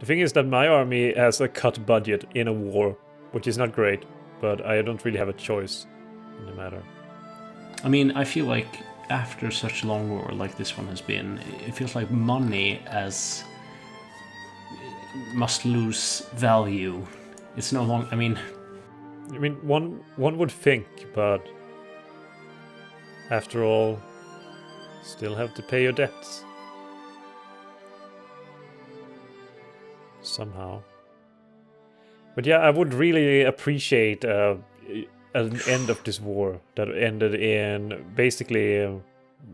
The thing is that my army has a cut budget in a war, which is not great, but I don't really have a choice in the matter. I mean, I feel like after such a long war like this one has been, it feels like money must lose value. It's no longer. I mean, one would think, but after all, still have to pay your debts somehow. But yeah, I would really appreciate an end of this war that ended in basically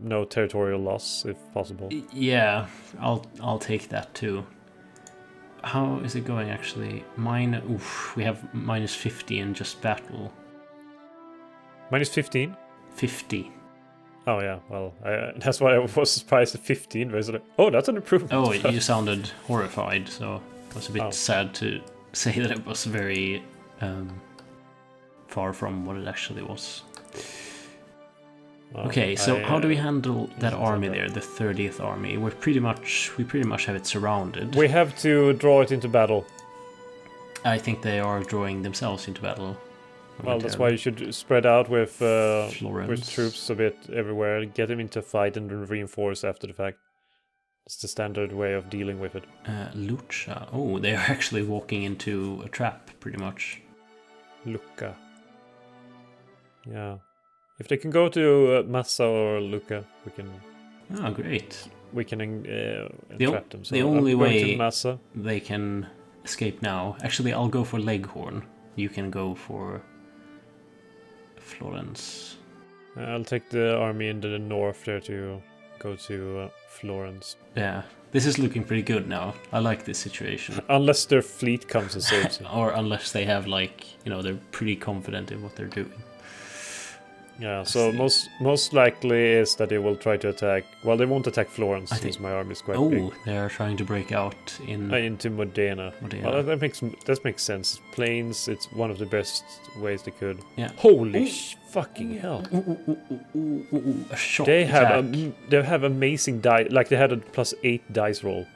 no territorial loss, if possible. Yeah, I'll take that too. How is it going actually? We have minus 50 in just battle. Minus 15? 50. Oh yeah, well, that's why I was surprised at 15. But I was like, oh, that's an improvement. Oh, you sounded horrified, so I was a bit sad to say that it was very far from what it actually was. Okay, so how do we handle that army there, the 30th army? We pretty much have it surrounded. We have to draw it into battle. I think they are drawing themselves into battle. Well, that's why you should spread out with troops a bit everywhere, get them into a fight and then reinforce after the fact. It's the standard way of dealing with it. Lucha. Oh, they are actually walking into a trap, pretty much. Lucca. Yeah. If they can go to Massa or Lucca, we can... Oh, great. We can entrap them. So the only way Massa. They can escape now... Actually, I'll go for Leghorn. You can go for Florence. I'll take the army into the north there to go to Florence. Yeah, this is looking pretty good now. I like this situation. Unless their fleet comes and saves them. Or unless they have, they're pretty confident in what they're doing. Yeah, so most likely is that they will try to attack... Well, they won't attack Florence, since my army is quite big. Oh, they are trying to break out into Modena. Well, that makes sense. Plains, it's one of the best ways they could. Yeah. Holy fucking hell. A shock They attack. have amazing dice... Like, they had a +8 dice roll.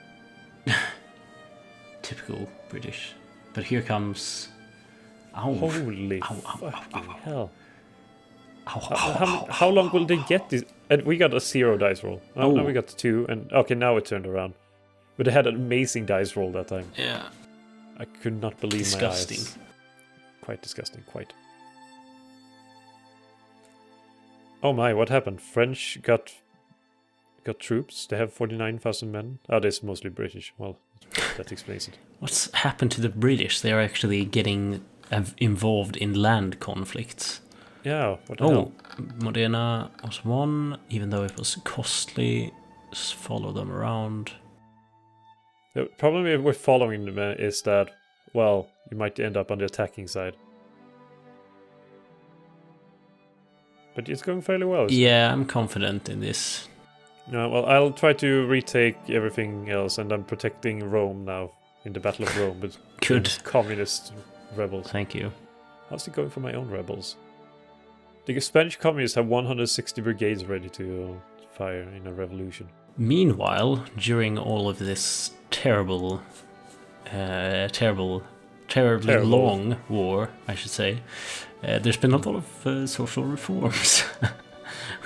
Typical British. But here comes... Ow. Holy ow, fucking hell. Ow. How long will they get this? And we got a 0 dice roll. Now we got 2, and okay, now it turned around. But they had an amazing dice roll that time. Yeah. I could not believe my eyes. Quite disgusting, quite. Oh my, what happened? French got troops. They have 49,000 men. Oh, that's mostly British. Well, that explains it. What's happened to the British? They are actually getting involved in land conflicts. Yeah, what the hell? Modena was one, even though it was costly. Just follow them around. The problem with following them is that, well, you might end up on the attacking side. But it's going fairly well. Yeah, I'm confident in this. Well, I'll try to retake everything else, and I'm protecting Rome now in the Battle of Rome with Good. Communist rebels. Thank you. How's it going for my own rebels? The Spanish communists have 160 brigades ready to fire in a revolution. Meanwhile, during all of this terribly long war, I should say, there's been a lot of social reforms,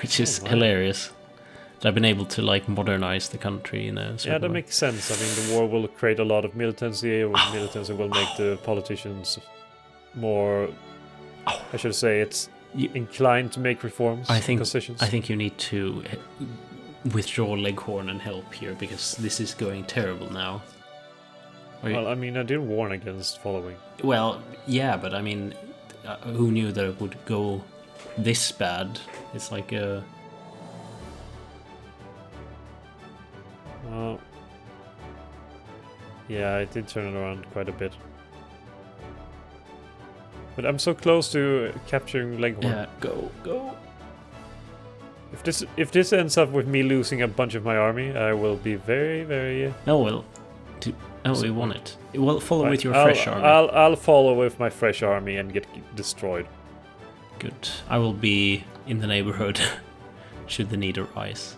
which is hilarious. They've been able to modernize the country in a certain Yeah, that way. makes sense. I mean, the war will create a lot of militancy. Militancy will make the politicians more. I should say it's inclined to make reforms. I think you need to withdraw Leghorn and help here, because this is going terrible now. Well, I mean, I did warn against following. Well, yeah, but I mean, who knew that it would go this bad? It's like a... Well, yeah, I did turn it around quite a bit. But I'm so close to capturing Leghorn. Yeah, go. If this ends up with me losing a bunch of my army, I will be very, very... Oh, well. We won it. Well, follow with your fresh army. I'll follow with my fresh army and get destroyed. Good. I will be in the neighborhood should the need arise.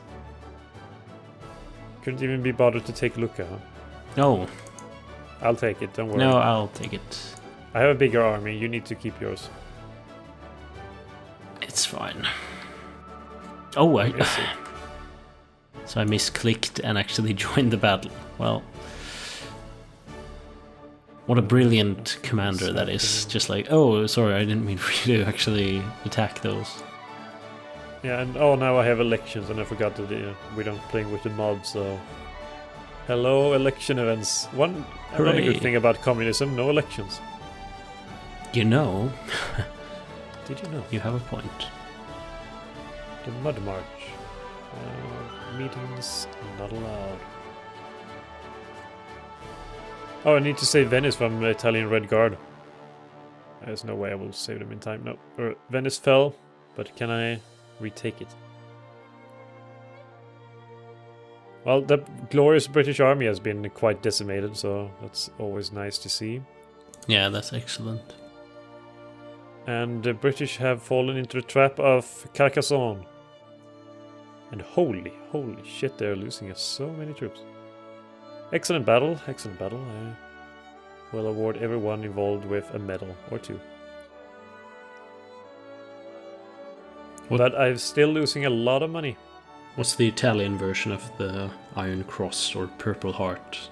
Couldn't even be bothered to take Lucca, huh? No. I'll take it, don't worry. No, I'll take it. I have a bigger army, you need to keep yours. It's fine. Oh, I... Yes, sir. So I misclicked and actually joined the battle. Well... What a brilliant commander that is. Just like, oh, sorry, I didn't mean for you to actually attack those. Yeah, and oh, now I have elections, and I forgot that we don't play with the mods, so... Hello, election events. One really good thing about communism, no elections. You know... Did you know? You have a point. The Mud March. Meetings not allowed. Oh, I need to save Venice from the Italian Red Guard. There's no way I will save them in time. No. Venice fell, but can I retake it? Well, the glorious British army has been quite decimated, so that's always nice to see. Yeah, that's excellent. And the British have fallen into the trap of Carcassonne. And holy shit, they're losing us so many troops. Excellent battle, excellent battle. I will award everyone involved with a medal or two. But I'm still losing a lot of money. What's the Italian version of the Iron Cross or Purple Heart?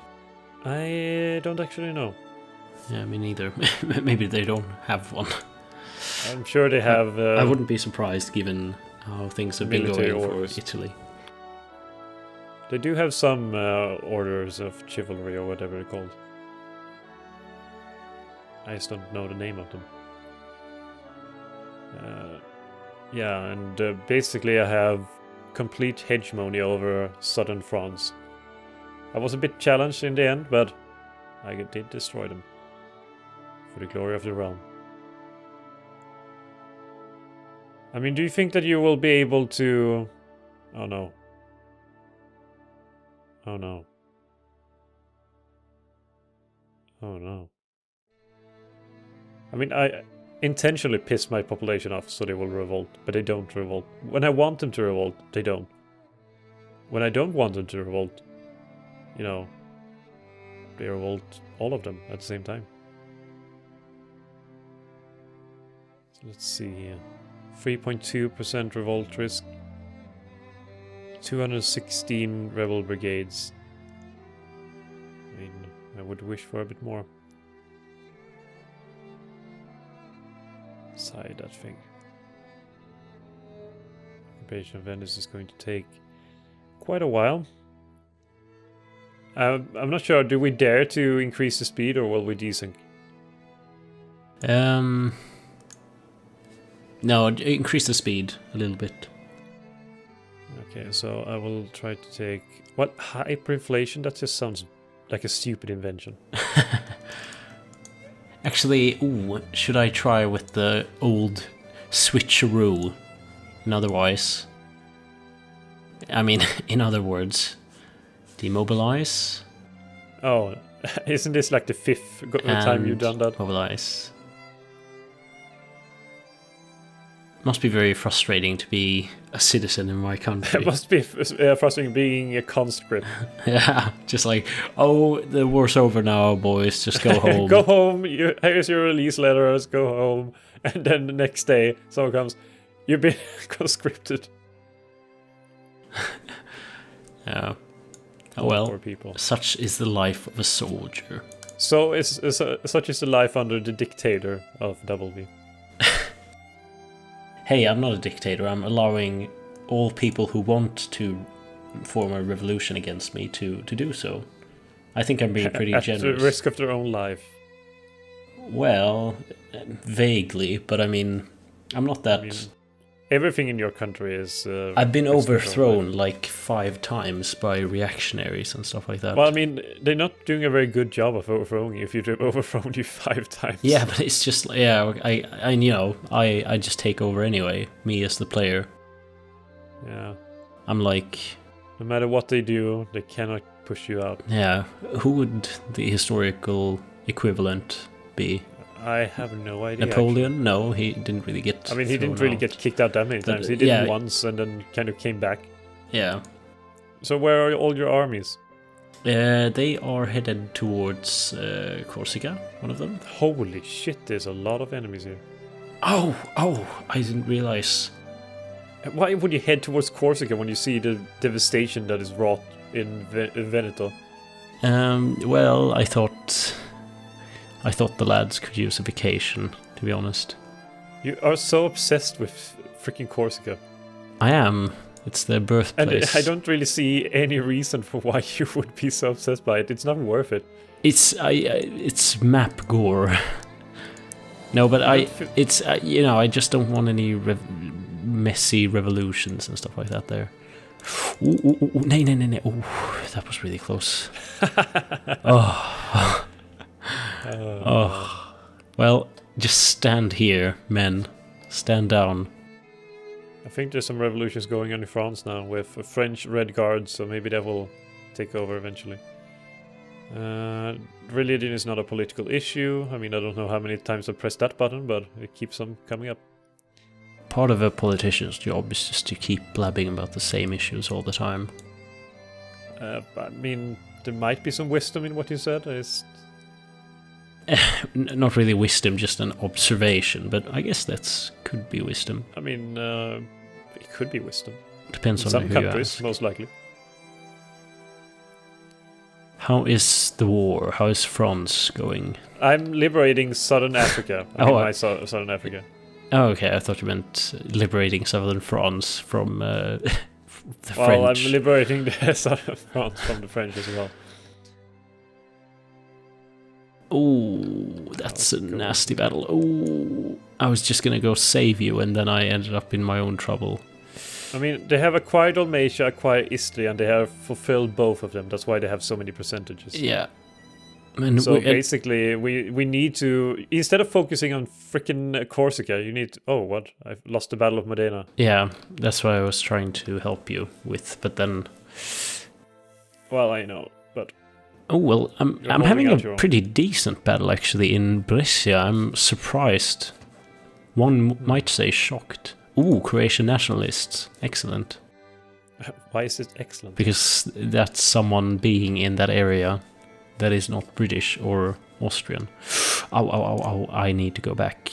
I don't actually know. Yeah, me neither. Maybe they don't have one. I'm sure they have... I wouldn't be surprised given how things have been going orders for Italy. They do have some orders of chivalry or whatever they're called. I just don't know the name of them. Yeah, and basically I have complete hegemony over southern France. I was a bit challenged in the end, but I did destroy them. For the glory of the realm. I mean, do you think that you will be able to... Oh no. Oh no. Oh no. I mean, I intentionally piss my population off so they will revolt, but they don't revolt. When I want them to revolt, they don't. When I don't want them to revolt, you know, they revolt all of them at the same time. So let's see here. 3.2% revolt risk. 216 rebel brigades. I mean, I would wish for a bit more. Side that thing. Occupation of Venice is going to take quite a while. I'm not sure. Do we dare to increase the speed, or will we desync? No, increase the speed a little bit. Okay, so I will try to take... What? Hyperinflation? That just sounds like a stupid invention. Actually, ooh, should I try with the old switcheroo? In otherwise... I mean, in other words, demobilize. Oh, isn't this like the fifth time you've done that? Mobilize. Must be very frustrating to be a citizen in my country. It must be frustrating being a conscript. Yeah, just like, oh, the war's over now, boys, just go home. Go home, here's your release letters, go home. And then the next day, someone comes, you've been conscripted. Yeah. Oh well, poor people. Such is the life of a soldier. So such is the life under the dictator of DoubleV. Hey, I'm not a dictator. I'm allowing all people who want to form a revolution against me to do so. I think I'm being pretty generous. At the risk of their own life. Well, vaguely, but I mean, I'm not that... I mean, everything in your country is... I've been overthrown like 5 times by reactionaries and stuff like that. Well, I mean, they're not doing a very good job of overthrowing you if you've overthrown you 5 times. Yeah, but it's just, yeah, I just take over anyway, me as the player. Yeah. I'm like... No matter what they do, they cannot push you out. Yeah, who would the historical equivalent be? I have no idea. Napoleon? Actually. No, he didn't really get... I mean, he didn't really get kicked out that many times. He did it once and then kind of came back. Yeah. So where are all your armies? They are headed towards Corsica, one of them. Holy shit, there's a lot of enemies here. Oh, I didn't realize. Why would you head towards Corsica when you see the devastation that is wrought in Veneto? Well, I thought the lads could use a vacation, to be honest. You are so obsessed with freaking Corsica. I am. It's their birthplace. And I don't really see any reason for why you would be so obsessed by it. It's not worth it. It's map gore. No, but I just don't want any messy revolutions and stuff like that there. Ooh, nay. Oh, that was really close. Oh. Well, just stand here, men. Stand down. I think there's some revolutions going on in France now with a French Red Guard, so maybe that will take over eventually. Religion is not a political issue. I mean, I don't know how many times I've pressed that button, but it keeps on coming up. Part of a politician's job is just to keep blabbing about the same issues all the time. I mean, there might be some wisdom in what you said. Not really wisdom, just an observation, but I guess that could be wisdom. I mean, it could be wisdom. Depends on some who countries, you ask. most likely. How is the war? How is France going? I'm liberating Southern Africa. Southern Africa. Oh, okay. I thought you meant liberating southern France from the French. Well, I'm liberating the southern France from the French as well. Oh, that's a nasty battle. Oh, I was just gonna go save you, and then I ended up in my own trouble. I mean, they have acquired Dalmatia, acquired Istria, and they have fulfilled both of them. That's why they have so many percentages. Yeah. And so basically, we need to, instead of focusing on freaking Corsica, you need to, oh, what? I've lost the Battle of Modena. Yeah, that's what I was trying to help you with, but then... Well, I know, but... Oh, well, I'm having a pretty decent battle, actually, in Brescia. I'm surprised. One might say shocked. Ooh, Croatian nationalists. Excellent. Why is it excellent? Because that's someone being in that area that is not British or Austrian. Ow, I need to go back.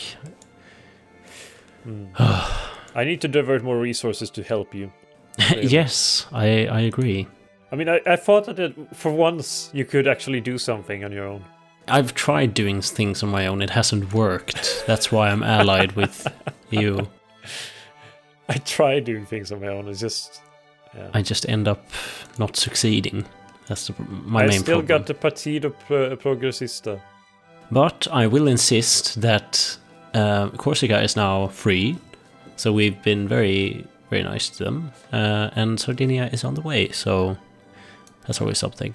I need to divert more resources to help you. Yes, I agree. I mean, I thought that for once you could actually do something on your own. I've tried doing things on my own. It hasn't worked. That's why I'm allied with you. I try doing things on my own. It's just... Yeah. I just end up not succeeding. That's my main problem. I still got the Partido Progressista. But I will insist that Corsica is now free. So we've been very, very nice to them. And Sardinia is on the way. So that's always something.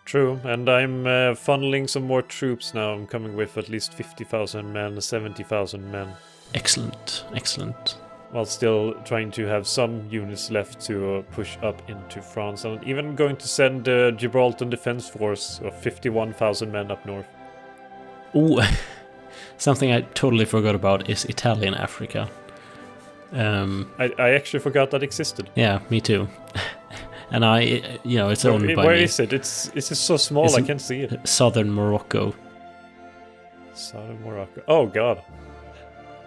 True. And I'm funneling some more troops now. I'm coming with at least 50,000 men, 70,000 men. Excellent. While still trying to have some units left to push up into France. And even going to send the Gibraltar Defense Force of 51,000 men up north. Ooh, something I totally forgot about is Italian Africa. I actually forgot that existed. Yeah, me too. And it's owned by me. Where is it? It's just so small, I can't see it. Southern Morocco. Southern Morocco. Oh, God.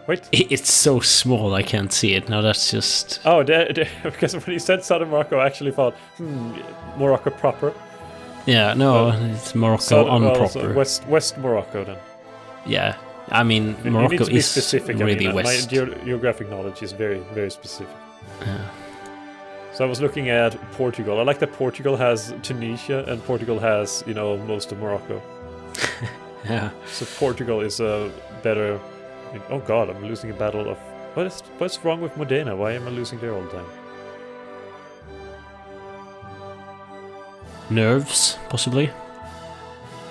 Wait. It's so small I can't see it. Now that's just... Oh, because when you said Southern Morocco, I actually thought, Morocco proper. Yeah, no, it's Morocco unproper. So West Morocco then. Yeah, I mean, Morocco is specific. Really west. My geographic knowledge is very, very specific. Yeah. So I was looking at Portugal. I like that Portugal has Tunisia and Portugal has, most of Morocco. Yeah. So Portugal is a better... Oh God, I'm losing a battle of... What's wrong with Modena? Why am I losing there all the time? Nerves, possibly?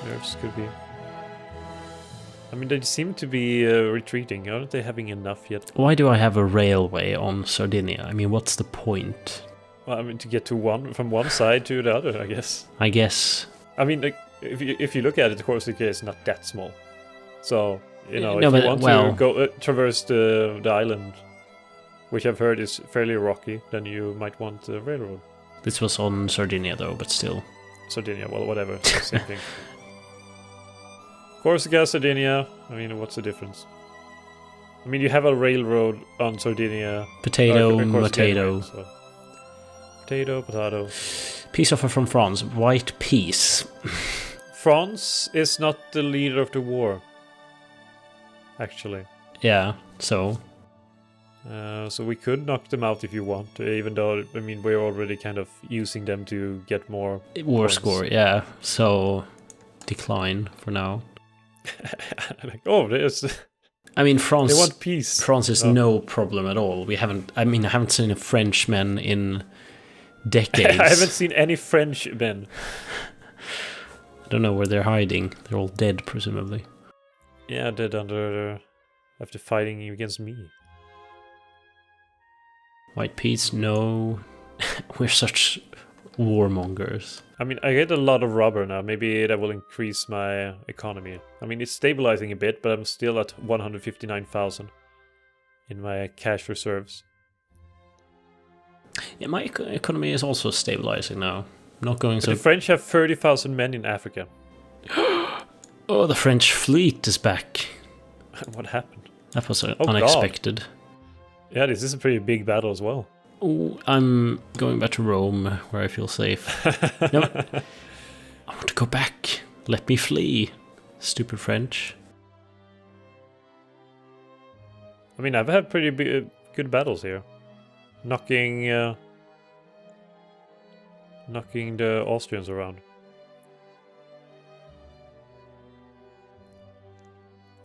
Nerves could be. I mean, they seem to be retreating. Aren't they having enough yet? Why do I have a railway on Sardinia? I mean, what's the point? Well, I mean, to get from one side to the other, I guess. I mean, if you look at it, Corsica is not that small. So... if you want to go traverse the island, which I've heard is fairly rocky, then you might want a railroad. This was on Sardinia though, but still. Sardinia, well, whatever, same thing. Corsica, Sardinia. I mean, what's the difference? I mean, you have a railroad on Sardinia. Potato, Corsica potato. anyway, so. Potato, potato. Peace offer from France. White peace. France is not the leader of the war. Actually. Yeah, so. So we could knock them out if you want, even though, I mean, we're already kind of using them to get more War points. score, yeah. So, decline for now. Like, oh, there's... I mean, France. They want peace. France is no problem at all. I haven't seen a Frenchman in decades. I haven't seen any French men. I don't know where they're hiding. They're all dead, presumably. Yeah, dead after fighting against me. White peace, no. We're such warmongers. I mean, I get a lot of rubber now. Maybe that will increase my economy. I mean, it's stabilizing a bit, but I'm still at 159,000 in my cash reserves. Yeah, my economy is also stabilizing now. Not going But so. the French have 30,000 men in Africa. Oh, the French fleet is back. What happened? That was God. unexpected. Yeah, this is a pretty big battle as well. Oh, I'm going back to Rome, where I feel safe. No, I want to go back. Let me flee. Stupid French. I mean, I've had pretty good battles here. Knocking the Austrians around.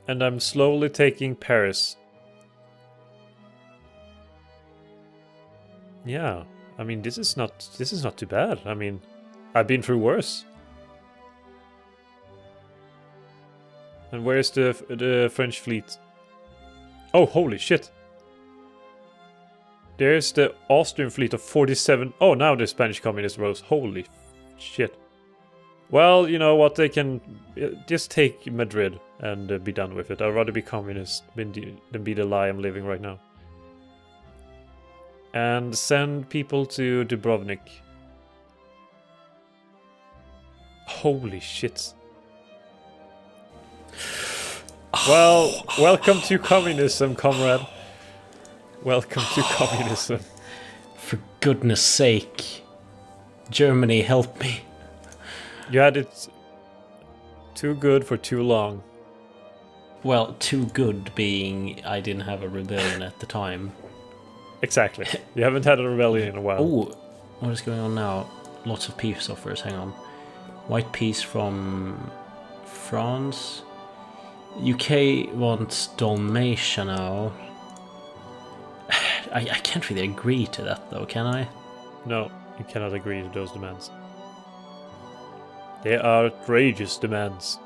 And I'm slowly taking Paris. Yeah, I mean, this is not too bad. I mean, I've been through worse. And where's the French fleet? Oh, holy shit! There's the Austrian fleet of 47. Oh, now the Spanish communists rose. Holy shit! Well, you know what? They can just take Madrid and be done with it. I'd rather be communist than be the lie I'm living right now. And send people to Dubrovnik. Holy shit. Well, welcome to communism, comrade. Welcome to communism. For goodness sake. Germany, help me. You had it too good for too long. Well, too good being I didn't have a rebellion at the time. Exactly. You haven't had a rebellion in a while. Oh, what is going on now? Lots of peace offers, hang on. White peace from France. UK wants Dalmatia now. I can't really agree to that though, can I? No, you cannot agree to those demands. They are outrageous demands.